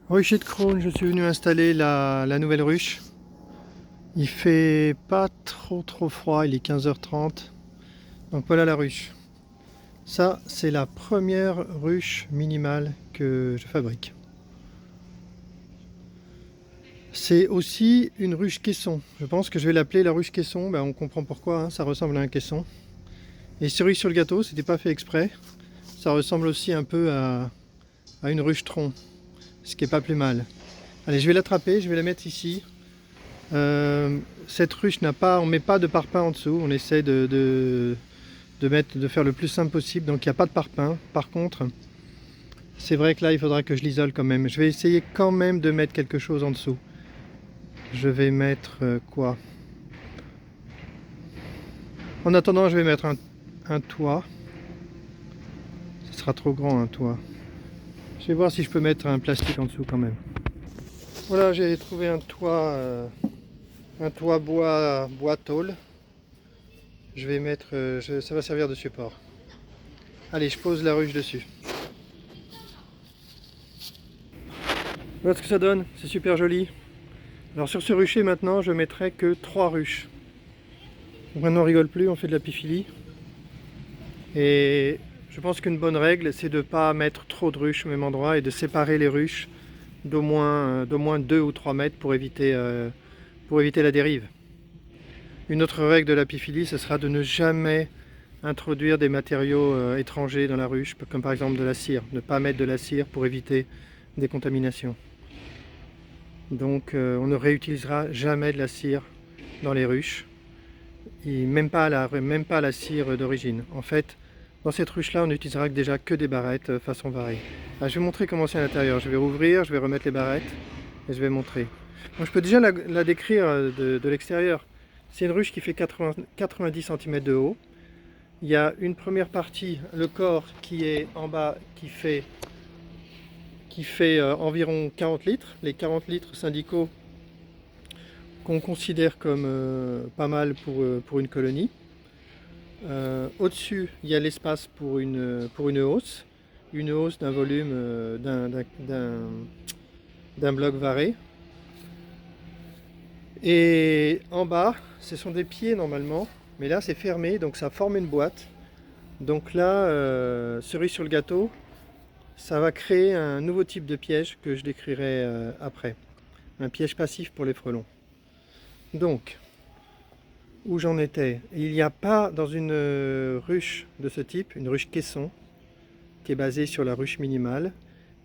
Rucher de Crône, je suis venu installer la nouvelle ruche. Il fait pas trop froid, il est 15h30. Donc voilà la ruche. Ça, c'est la première ruche minimale que je fabrique. C'est aussi une ruche caisson. Je pense que je vais l'appeler la ruche caisson. On comprend pourquoi, hein, ça ressemble à un caisson. Et cerise sur le gâteau, c'était pas fait exprès. Ça ressemble aussi un peu à une ruche tronc, ce qui est pas plus mal. Allez, je vais l'attraper, je vais la mettre ici. Cette ruche n'a pas, on met pas de parpaing en dessous, on essaie de faire le plus simple possible, donc il n'y a pas de parpaing. Par contre, c'est vrai que là il faudra que je l'isole quand même. Je vais essayer quand même de mettre quelque chose en dessous. Je vais mettre quoi? En attendant, je vais mettre un toit. Ce sera trop grand un toit. Je vais voir si je peux mettre un plastique en dessous quand même. Voilà, j'ai trouvé un toit bois tôle. Je vais mettre, ça va servir de support. Allez, je pose la ruche dessus. Voilà ce que ça donne, c'est super joli. Alors sur ce rucher maintenant, je mettrai que 3 ruches. Donc maintenant on rigole plus, on fait de la piphilie. Et je pense qu'une bonne règle, c'est de ne pas mettre trop de ruches au même endroit et de séparer les ruches d'au moins 2 ou 3 mètres pour éviter la dérive. Une autre règle de la piphilie, ce sera de ne jamais introduire des matériaux étrangers dans la ruche, comme par exemple de la cire. Ne pas mettre de la cire pour éviter des contaminations. Donc on ne réutilisera jamais de la cire dans les ruches, et même pas la cire d'origine. En fait, dans cette ruche-là, on n'utilisera déjà que des barrettes façon varée. Alors, je vais montrer comment c'est à l'intérieur. Je vais rouvrir, je vais remettre les barrettes et je vais montrer. Donc, je peux déjà la décrire de l'extérieur. C'est une ruche qui fait 90 cm de haut. Il y a une première partie, le corps, qui est en bas, qui fait environ 40 litres. Les 40 litres syndicaux qu'on considère comme pas mal pour une colonie. Au-dessus, il y a l'espace pour une hausse d'un volume d'un bloc varé. Et en bas, ce sont des pieds normalement, mais là c'est fermé, donc ça forme une boîte. Donc là, cerise sur le gâteau, ça va créer un nouveau type de piège que je décrirai après. Un piège passif pour les frelons. Donc, où j'en étais? Il n'y a pas dans une ruche de ce type, une ruche caisson, qui est basée sur la ruche minimale.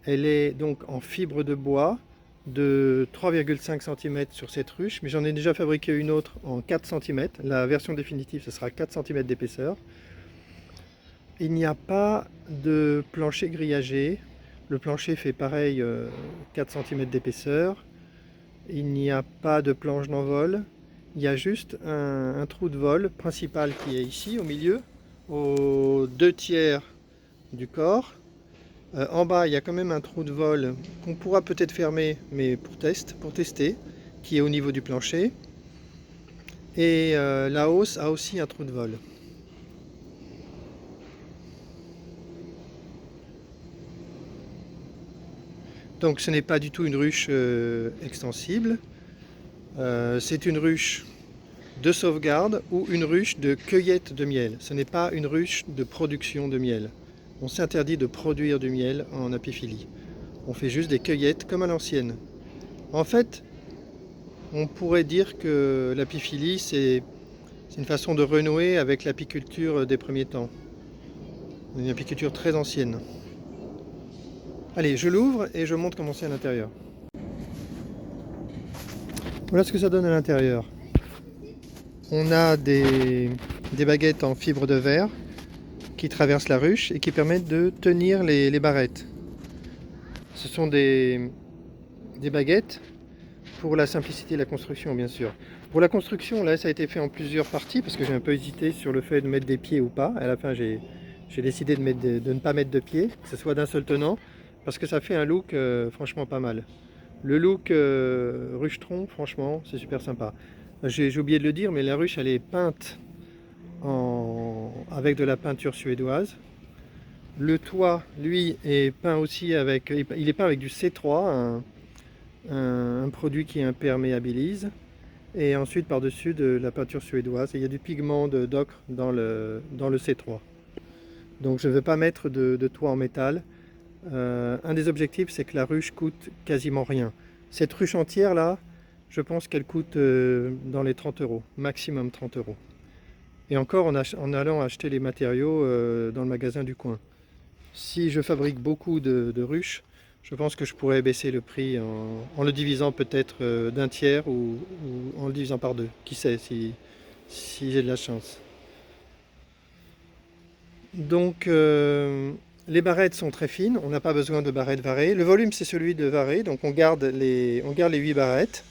Elle est donc en fibre de bois de 3,5 cm sur cette ruche, mais j'en ai déjà fabriqué une autre en 4 cm. La version définitive, ce sera 4 cm d'épaisseur. Il n'y a pas de plancher grillagé. Le plancher fait pareil, 4 cm d'épaisseur. Il n'y a pas de planche d'envol. Il y a juste un trou de vol principal qui est ici au milieu, aux 2/3 du corps. En bas, il y a quand même un trou de vol qu'on pourra peut-être fermer, mais pour tester, qui est au niveau du plancher. Et la hausse a aussi un trou de vol. Donc ce n'est pas du tout une ruche extensible. C'est une ruche de sauvegarde ou une ruche de cueillette de miel. Ce n'est pas une ruche de production de miel. On s'interdit de produire du miel en apiphilie. On fait juste des cueillettes comme à l'ancienne. En fait, on pourrait dire que l'apiphilie, c'est une façon de renouer avec l'apiculture des premiers temps. Une apiculture très ancienne. Allez, je l'ouvre et je montre comment c'est à l'intérieur. Voilà ce que ça donne à l'intérieur. On a des baguettes en fibre de verre qui traversent la ruche et qui permettent de tenir les barrettes. Ce sont des baguettes pour la simplicité de la construction, bien sûr. Pour la construction, là, ça a été fait en plusieurs parties parce que j'ai un peu hésité sur le fait de mettre des pieds ou pas. À la fin, j'ai décidé de ne pas mettre de pieds, que ce soit d'un seul tenant, parce que ça fait un look franchement pas mal. Le look ruche-tronc, franchement, c'est super sympa. J'ai oublié de le dire, mais la ruche, elle est peinte avec de la peinture suédoise. Le toit, lui, est peint aussi avec, il est peint avec du C3, un produit qui imperméabilise. Et ensuite par-dessus de la peinture suédoise. Et il y a du pigment d'ocre dans le C3. Donc je ne vais pas mettre de toit en métal. Un des objectifs, c'est que la ruche coûte quasiment rien. Cette ruche entière là, je pense qu'elle coûte dans les 30 euros, maximum 30 euros. Et encore en allant acheter les matériaux dans le magasin du coin. Si je fabrique beaucoup de ruches, je pense que je pourrais baisser le prix en le divisant peut-être d'un tiers ou en le divisant par deux. Qui sait si j'ai de la chance. Donc les barrettes sont très fines, on n'a pas besoin de barrettes varées. Le volume c'est celui de varé, donc on garde les 8 barrettes.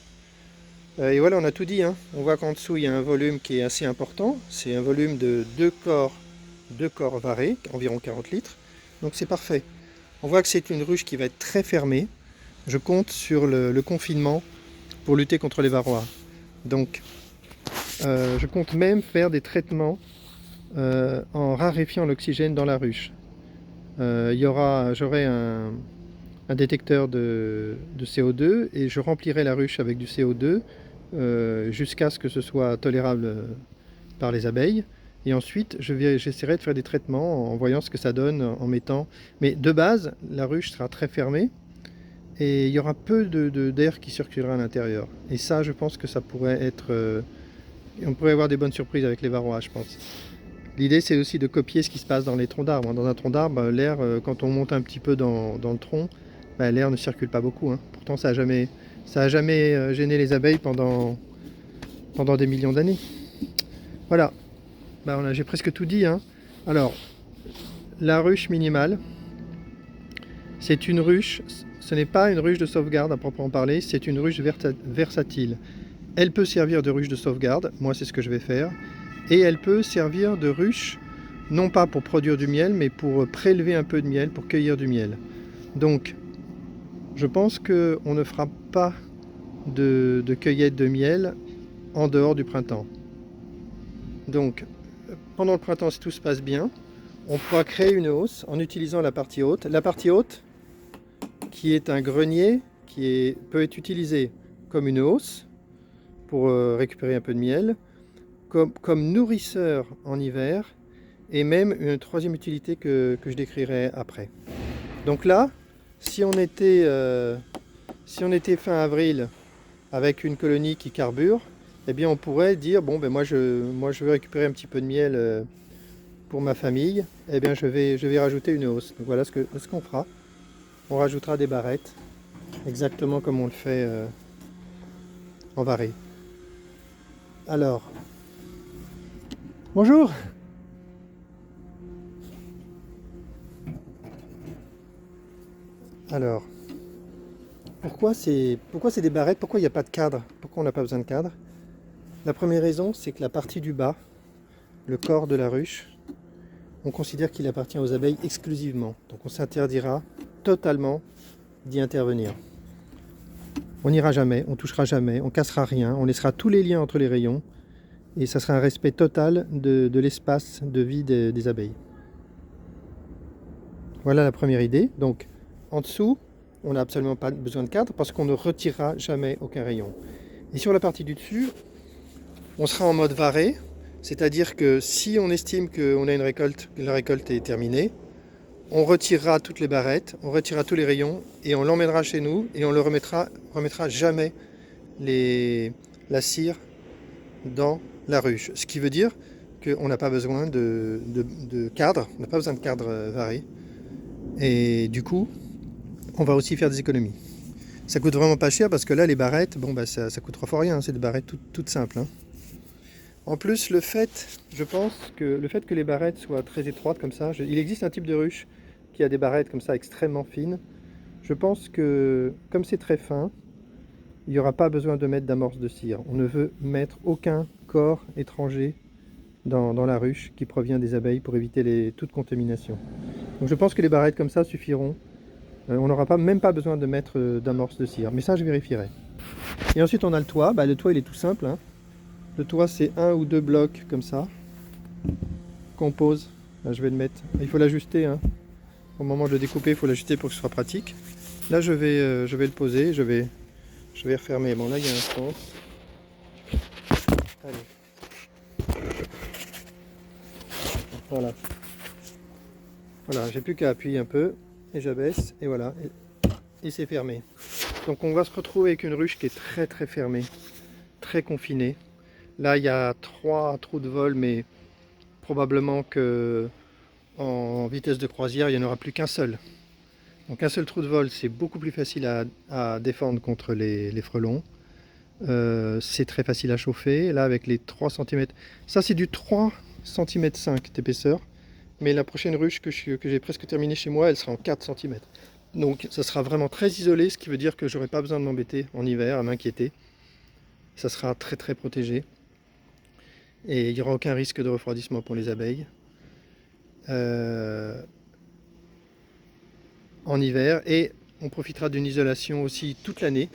Et voilà, on a tout dit, hein. On voit qu'en dessous il y a un volume qui est assez important. C'est un volume de 2 corps varés, environ 40 litres. Donc c'est parfait. On voit que c'est une ruche qui va être très fermée. Je compte sur le confinement pour lutter contre les varrois. Donc je compte même faire des traitements en raréfiant l'oxygène dans la ruche. J'aurai un détecteur de CO2 et je remplirai la ruche avec du CO2 jusqu'à ce que ce soit tolérable par les abeilles. Et ensuite, j'essaierai de faire des traitements en voyant ce que ça donne en mettant... Mais de base, la ruche sera très fermée et il y aura peu d'air qui circulera à l'intérieur. Et ça, je pense que ça pourrait être... on pourrait avoir des bonnes surprises avec les varrois, je pense. L'idée, c'est aussi de copier ce qui se passe dans les troncs d'arbres. Dans un tronc d'arbre, l'air, quand on monte un petit peu dans le tronc, l'air ne circule pas beaucoup, hein. Pourtant, ça a jamais gêné les abeilles pendant des millions d'années. Voilà. J'ai presque tout dit, hein. Alors, la ruche minimale, c'est une ruche, ce n'est pas une ruche de sauvegarde à proprement parler, c'est une ruche versatile. Elle peut servir de ruche de sauvegarde, moi c'est ce que je vais faire, et elle peut servir de ruche, non pas pour produire du miel, mais pour prélever un peu de miel, pour cueillir du miel. Donc, je pense qu'on ne fera pas de cueillette de miel en dehors du printemps. Donc, pendant le printemps, si tout se passe bien, on pourra créer une hausse en utilisant la partie haute. La partie haute, qui est un grenier, peut être utilisée comme une hausse pour récupérer un peu de miel, comme nourrisseur en hiver, et même une troisième utilité que je décrirai après. Donc là, si on était fin avril avec une colonie qui carbure, eh bien on pourrait dire bon moi je veux récupérer un petit peu de miel pour ma famille, eh bien je vais rajouter une hausse. Donc voilà ce qu'on fera. On rajoutera des barrettes, exactement comme on le fait en varé. Alors, bonjour. Alors, pourquoi c'est des barrettes? Pourquoi il n'y a pas de cadre? Pourquoi on n'a pas besoin de cadre? La première raison, c'est que la partie du bas, le corps de la ruche, on considère qu'il appartient aux abeilles exclusivement. Donc on s'interdira totalement d'y intervenir. On n'ira jamais, on touchera jamais, on cassera rien, on laissera tous les liens entre les rayons et ça sera un respect total de l'espace de vie des abeilles. Voilà la première idée. Donc en dessous, on n'a absolument pas besoin de cadre parce qu'on ne retirera jamais aucun rayon. Et sur la partie du dessus, on sera en mode varé, c'est-à-dire que si on estime qu'on a une récolte, que la récolte est terminée, on retirera toutes les barrettes, on retirera tous les rayons et on l'emmènera chez nous et on ne remettra jamais la cire dans la ruche. Ce qui veut dire qu'on n'a pas besoin de cadre, on n'a pas besoin de cadre varé. Et du coup, on va aussi faire des économies. Ça coûte vraiment pas cher parce que là, les barrettes, ça coûte 3 fois rien, hein, c'est des barrettes toutes simples, hein. En plus, je pense que le fait que les barrettes soient très étroites comme ça, il existe un type de ruche qui a des barrettes comme ça extrêmement fines. Je pense que, comme c'est très fin, il n'y aura pas besoin de mettre d'amorce de cire. On ne veut mettre aucun corps étranger dans la ruche qui provient des abeilles pour éviter toute contamination. Donc je pense que les barrettes comme ça suffiront. On n'aura même pas besoin de mettre d'amorce de cire. Mais ça, je vérifierai. Et ensuite, on a le toit. Le toit, il est tout simple, hein. Le toit, c'est 1 ou 2 blocs comme ça qu'on pose. Là, je vais le mettre. Il faut l'ajuster, hein. Au moment de le découper, il faut l'ajuster pour que ce soit pratique. Là, je vais le poser, je vais refermer. Bon, là, il y a un sens. Allez. Voilà. Voilà, j'ai plus qu'à appuyer un peu et j'abaisse et voilà. Et c'est fermé. Donc on va se retrouver avec une ruche qui est très très fermée, très confinée. Là, il y a 3 trous de vol, mais probablement que en vitesse de croisière, il n'y en aura plus qu'un seul. Donc un seul trou de vol, c'est beaucoup plus facile à défendre contre les frelons. C'est très facile à chauffer. Là, avec les 3 cm, ça c'est du 3 cm 5 d'épaisseur. Mais la prochaine ruche que j'ai presque terminée chez moi, elle sera en 4 cm. Donc ça sera vraiment très isolé, ce qui veut dire que j'aurai pas besoin de m'embêter en hiver, à m'inquiéter. Ça sera très très protégé. Et il n'y aura aucun risque de refroidissement pour les abeilles. En hiver, et on profitera d'une isolation aussi toute l'année,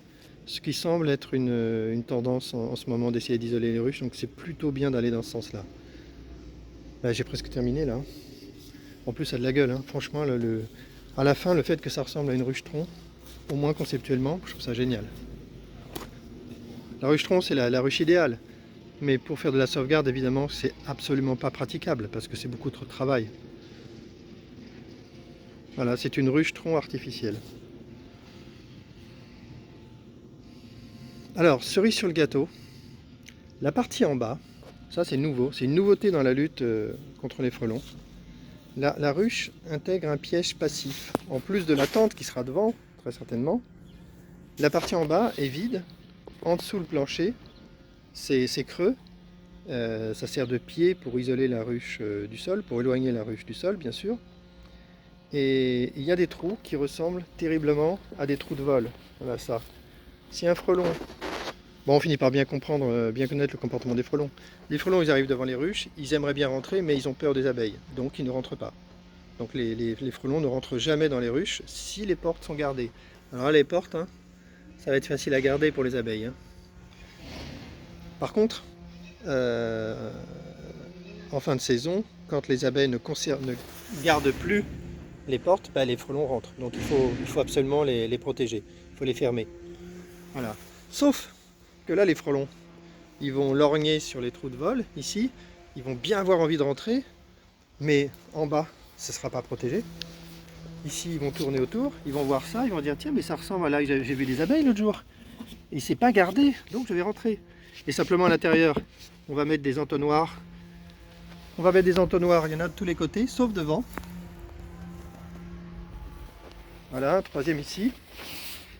ce qui semble être une tendance en ce moment d'essayer d'isoler les ruches, donc c'est plutôt bien d'aller dans ce sens là. Là j'ai presque terminé là. En plus ça a de la gueule, hein. Franchement à la fin le fait que ça ressemble à une ruche-tronc, au moins conceptuellement, je trouve ça génial. La ruche-tronc c'est la ruche idéale, mais pour faire de la sauvegarde évidemment c'est absolument pas praticable parce que c'est beaucoup trop de travail. Voilà, c'est une ruche-tronc artificielle. Alors, cerise sur le gâteau, la partie en bas, ça c'est nouveau, c'est une nouveauté dans la lutte contre les frelons. La ruche intègre un piège passif. En plus de la tente qui sera devant, très certainement, la partie en bas est vide. En dessous le plancher, c'est creux. Ça sert de pied pour isoler la ruche du sol, pour éloigner la ruche du sol bien sûr. Et il y a des trous qui ressemblent terriblement à des trous de vol. Voilà ça. Si un frelon... Bon, on finit par bien comprendre, bien connaître le comportement des frelons. Les frelons, ils arrivent devant les ruches, ils aimeraient bien rentrer, mais ils ont peur des abeilles, donc ils ne rentrent pas. Donc les frelons ne rentrent jamais dans les ruches si les portes sont gardées. Alors là, les portes, hein, ça va être facile à garder pour les abeilles. Hein. Par contre, en fin de saison, quand les abeilles ne gardent plus les portes, bah, les frelons rentrent. Donc il faut absolument les protéger, il faut les fermer. Voilà. Sauf que là, les frelons, ils vont lorgner sur les trous de vol, ici, ils vont bien avoir envie de rentrer, mais en bas, ce ne sera pas protégé. Ici, ils vont tourner autour, ils vont voir ça, ils vont dire, tiens, mais ça ressemble à là, j'ai vu des abeilles l'autre jour, et c'est pas gardé, donc je vais rentrer. Et simplement à l'intérieur, on va mettre des entonnoirs. On va mettre des entonnoirs, il y en a de tous les côtés, sauf devant. Voilà, un troisième ici.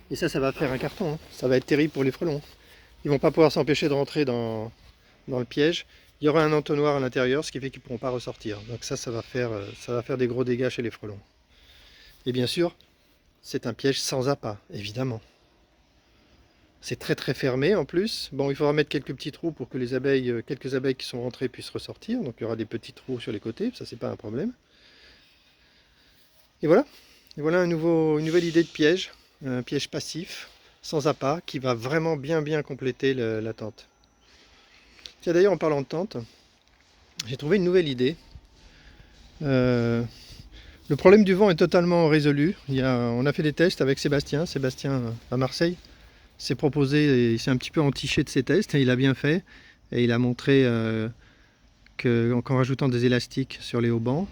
Et ça va faire un carton, hein. Ça va être terrible pour les frelons. Ils vont pas pouvoir s'empêcher de rentrer dans le piège. Il y aura un entonnoir à l'intérieur, ce qui fait qu'ils ne pourront pas ressortir. Donc ça va faire des gros dégâts chez les frelons. Et bien sûr, c'est un piège sans appât, évidemment. C'est très très fermé en plus. Bon, il faudra mettre quelques petits trous pour que quelques abeilles qui sont rentrées puissent ressortir. Donc il y aura des petits trous sur les côtés, ça c'est pas un problème. Et voilà. Et voilà une nouvelle idée de piège. Un piège passif, sans appât, qui va vraiment bien compléter la tente. Tiens, d'ailleurs, en parlant de tente, j'ai trouvé une nouvelle idée. Le problème du vent est totalement résolu. On a fait des tests avec Sébastien à Marseille s'est proposé, et il s'est un petit peu entiché de ses tests, et il a bien fait. Et il a montré qu'en rajoutant des élastiques sur les haubans,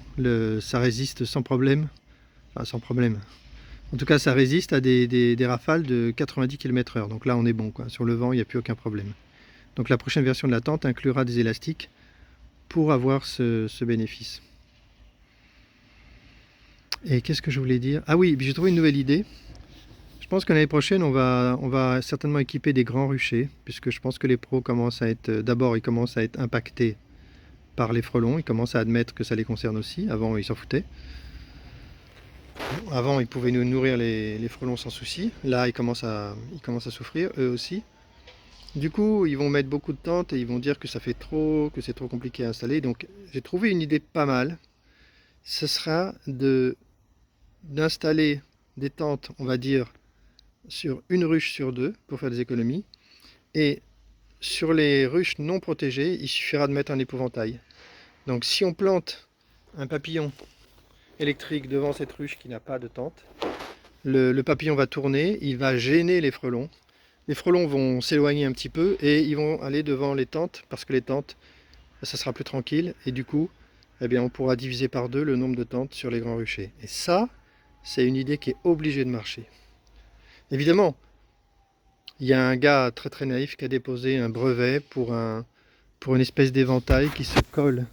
ça résiste sans problème. Enfin, sans problème. En tout cas, ça résiste à des rafales de 90 km/h. Donc là, on est bon, quoi. Sur le vent, il n'y a plus aucun problème. Donc la prochaine version de la tente inclura des élastiques pour avoir ce bénéfice. Et qu'est-ce que je voulais dire? Ah oui, j'ai trouvé une nouvelle idée. Je pense que l'année prochaine, on va certainement équiper des grands ruchers, puisque je pense que les pros commencent à être... D'abord, ils commencent à être impactés par les frelons. Ils commencent à admettre que ça les concerne aussi. Avant, ils s'en foutaient. Avant, ils pouvaient nous nourrir les frelons sans souci. Là, ils commencent à souffrir, eux aussi. Du coup, ils vont mettre beaucoup de tentes et ils vont dire que ça fait trop, que c'est trop compliqué à installer. Donc, j'ai trouvé une idée pas mal. Ce sera d'installer des tentes, on va dire, sur une ruche sur 2 pour faire des économies. Et sur les ruches non protégées, il suffira de mettre un épouvantail. Donc, si on plante un papillon électrique devant cette ruche qui n'a pas de tente. Le papillon va tourner, il va gêner les frelons. Les frelons vont s'éloigner un petit peu et ils vont aller devant les tentes parce que les tentes, ça sera plus tranquille et du coup, eh bien, on pourra diviser par deux le nombre de tentes sur les grands ruchers. Et ça, c'est une idée qui est obligée de marcher. Évidemment, il y a un gars très très naïf qui a déposé un brevet pour une espèce d'éventail qui se colle,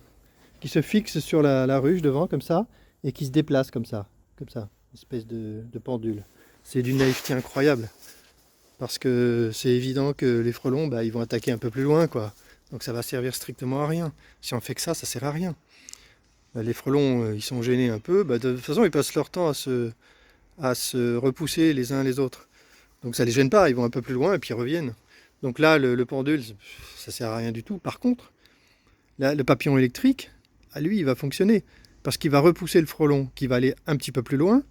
qui se fixe sur la ruche devant comme ça et qui se déplace comme ça, une espèce de pendule. C'est d'une naïveté incroyable. Parce que c'est évident que les frelons, bah, ils vont attaquer un peu plus loin, quoi. Donc ça va servir strictement à rien. Si on fait que ça sert à rien. Bah, les frelons, ils sont gênés un peu. Bah, de toute façon, ils passent leur temps à se repousser les uns les autres. Donc ça les gêne pas, ils vont un peu plus loin et puis ils reviennent. Donc là, le pendule, ça sert à rien du tout. Par contre, là, le papillon électrique, à lui, il va fonctionner. Parce qu'il va repousser le frelon qui va aller un petit peu plus loin.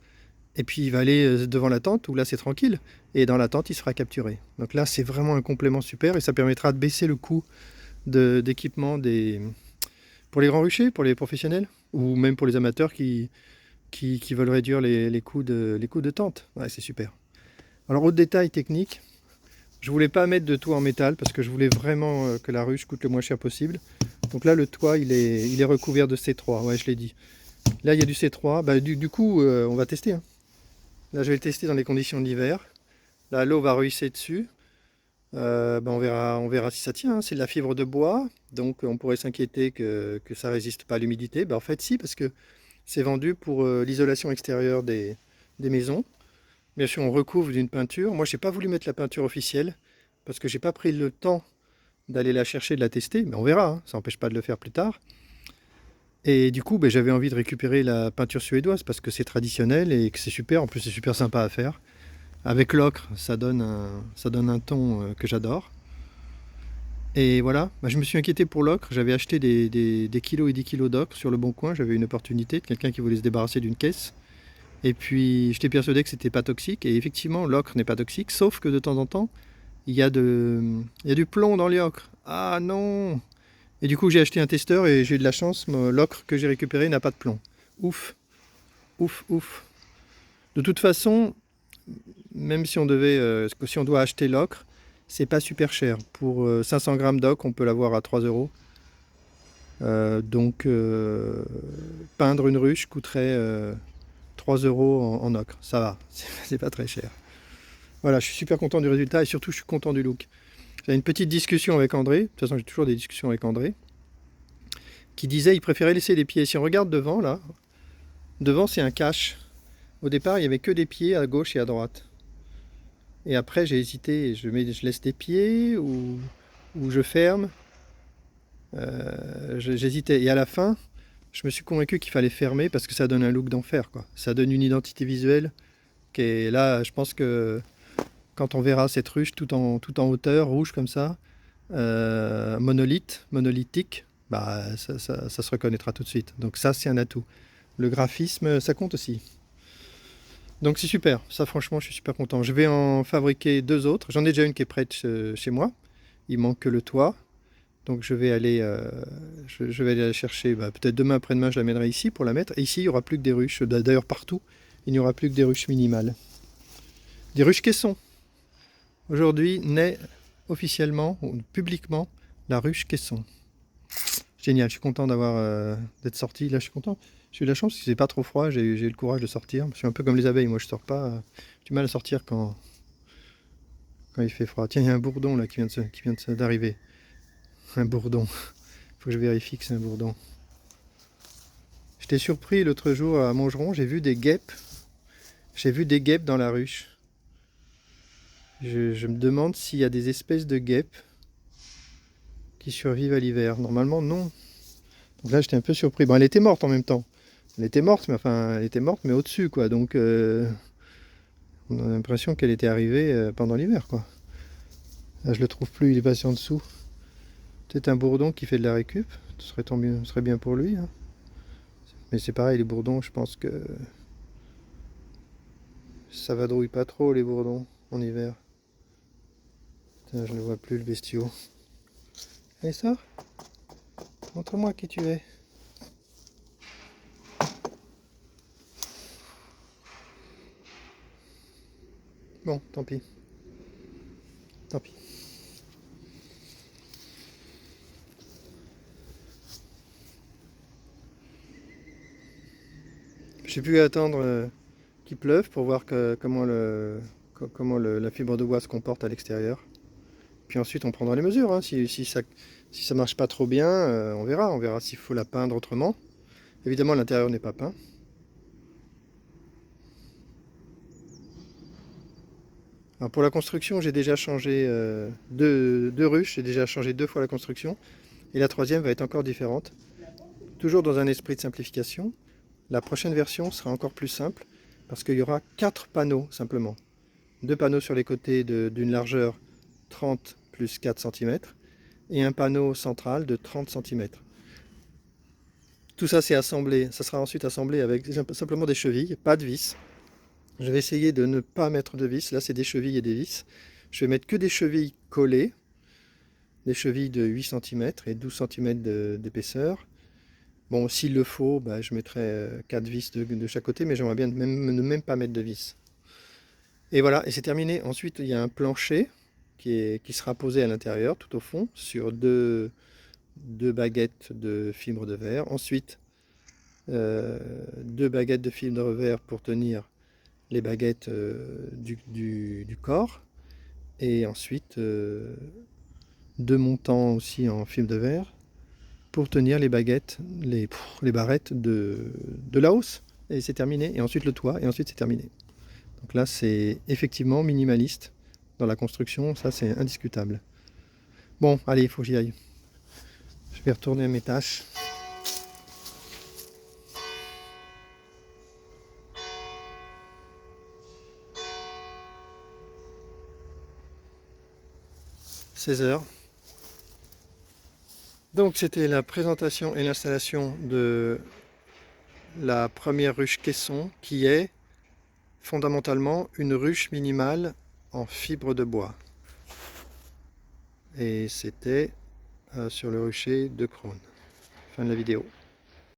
Et puis il va aller devant la tente où là c'est tranquille. Et dans la tente il sera capturé. Donc là c'est vraiment un complément super et ça permettra de baisser le coût d'équipement pour les grands ruchers, pour les professionnels ou même pour les amateurs qui veulent réduire les coûts de tente. Ouais, c'est super. Alors autre détail technique, je voulais pas mettre de toit en métal parce que je voulais vraiment que la ruche coûte le moins cher possible. Donc là le toit il est recouvert de C3, ouais je l'ai dit. Là il y a du C3, bah, du coup on va tester. Hein. Là, je vais le tester dans les conditions d'hiver. Là, l'eau va ruisser dessus. Ben, on verra si ça tient. Hein. C'est de la fibre de bois, donc on pourrait s'inquiéter que ça résiste pas à l'humidité. Ben, en fait, si, parce que c'est vendu pour l'isolation extérieure des maisons. Bien sûr, on recouvre d'une peinture. Moi, j'ai pas voulu mettre la peinture officielle parce que j'ai pas pris le temps d'aller la chercher, de la tester. Mais on verra. Hein. Ça n'empêche pas de le faire plus tard. Et du coup, ben, j'avais envie de récupérer la peinture suédoise parce que c'est traditionnel et que c'est super. En plus, c'est super sympa à faire. Avec l'ocre, ça donne un ton que j'adore. Et voilà, bah, je me suis inquiété pour l'ocre. J'avais acheté des kilos et des kilos d'ocre sur le bon coin. J'avais une opportunité de quelqu'un qui voulait se débarrasser d'une caisse. Et puis, j'étais persuadé que c'était pas toxique. Et effectivement, l'ocre n'est pas toxique, sauf que de temps en temps, il y a du plomb dans les ocres. Ah non! Et du coup, j'ai acheté un testeur et j'ai eu de la chance. L'ocre que j'ai récupéré n'a pas de plomb. Ouf, ouf, ouf. De toute façon, même si si on doit acheter l'ocre, c'est pas super cher. Pour 500 grammes d'ocre, on peut l'avoir à 3 euros. Donc, peindre une ruche coûterait 3 euros en ocre. Ça va, c'est pas très cher. Voilà, je suis super content du résultat et surtout, je suis content du look. J'ai une petite discussion avec André. De toute façon, j'ai toujours des discussions avec André. Qui disait qu'il préférait laisser les pieds. Si on regarde devant, là, devant, c'est un cache. Au départ, il n'y avait que des pieds à gauche et à droite. Et après, j'ai hésité, je laisse des pieds ou je ferme. J'hésitais. Et à la fin, je me suis convaincu qu'il fallait fermer parce que ça donne un look d'enfer, quoi. Ça donne une identité visuelle qui est là, je pense que quand on verra cette ruche tout en hauteur, rouge comme ça, monolithique, bah, ça se reconnaîtra tout de suite. Donc ça, c'est un atout. Le graphisme, ça compte aussi. Donc c'est super, ça franchement je suis super content. Je vais en fabriquer deux autres. J'en ai déjà une qui est prête chez moi. Il manque que le toit. Donc je vais aller la chercher. Bah, peut-être demain après-demain je la mènerai ici pour la mettre. Et ici il n'y aura plus que des ruches. D'ailleurs partout il n'y aura plus que des ruches minimales. Des ruches caissons. Aujourd'hui naît officiellement ou publiquement la ruche caisson. Génial, je suis content d'être sorti. Là je suis content. J'ai eu de la chance, parce que c'est pas trop froid, j'ai eu le courage de sortir. Je suis un peu comme les abeilles, moi je sors pas. J'ai du mal à sortir quand il fait froid. Tiens, il y a un bourdon là qui vient d'arriver. Un bourdon. Faut que je vérifie que c'est un bourdon. J'étais surpris l'autre jour à Montgeron, j'ai vu des guêpes. J'ai vu des guêpes dans la ruche. Je me demande s'il y a des espèces de guêpes qui survivent à l'hiver. Normalement non. Donc là j'étais un peu surpris. Bon, elle était morte en même temps. Elle était morte, mais au-dessus, quoi. Donc, on a l'impression qu'elle était arrivée pendant l'hiver, quoi. Là, je le trouve plus, il est passé en dessous. Peut-être un bourdon qui fait de la récup. Ce serait bien pour lui. Hein. Mais c'est pareil, les bourdons, je pense que ça vadrouille pas trop, les bourdons, en hiver. Putain, je ne vois plus le bestiau. Allez, sors. Montre-moi qui tu es. Bon, tant pis. Tant pis. J'ai pu attendre qu'il pleuve pour voir comment la fibre de bois se comporte à l'extérieur. Puis ensuite on prendra les mesures, hein. Si ça marche pas trop bien, on verra s'il faut la peindre autrement. Évidemment l'intérieur n'est pas peint. Alors pour la construction, j'ai déjà changé deux ruches, j'ai déjà changé 2 fois la construction. Et la troisième va être encore différente. Toujours dans un esprit de simplification. La prochaine version sera encore plus simple parce qu'il y aura 4 panneaux simplement. 2 panneaux sur les côtés d'une largeur 30 plus 4 cm et un panneau central de 30 cm. Tout ça c'est assemblé, ça sera ensuite assemblé avec simplement des chevilles, pas de vis. Je vais essayer de ne pas mettre de vis, là c'est des chevilles et des vis. Je vais mettre que des chevilles collées, des chevilles de 8 cm et 12 cm d'épaisseur. Bon, s'il le faut, bah, je mettrai 4 vis de chaque côté, mais j'aimerais bien ne même pas mettre de vis. Et voilà, et c'est terminé. Ensuite, il y a un plancher qui sera posé à l'intérieur, tout au fond, sur deux baguettes de fibre de verre. Ensuite, 2 baguettes de fibre de verre pour tenir les baguettes du corps. Et ensuite, 2 montants aussi en fibre de verre pour tenir les baguettes, les barrettes de la hausse. Et c'est terminé. Et ensuite le toit, et ensuite c'est terminé. Donc là, c'est effectivement minimaliste dans la construction, ça c'est indiscutable. Bon, allez, il faut que j'y aille. Je vais retourner à mes tâches. « 16h. Donc c'était la présentation et l'installation de la première ruche caisson qui est fondamentalement une ruche minimale en fibre de bois. Et c'était sur le rucher de Crosne. Fin de la vidéo.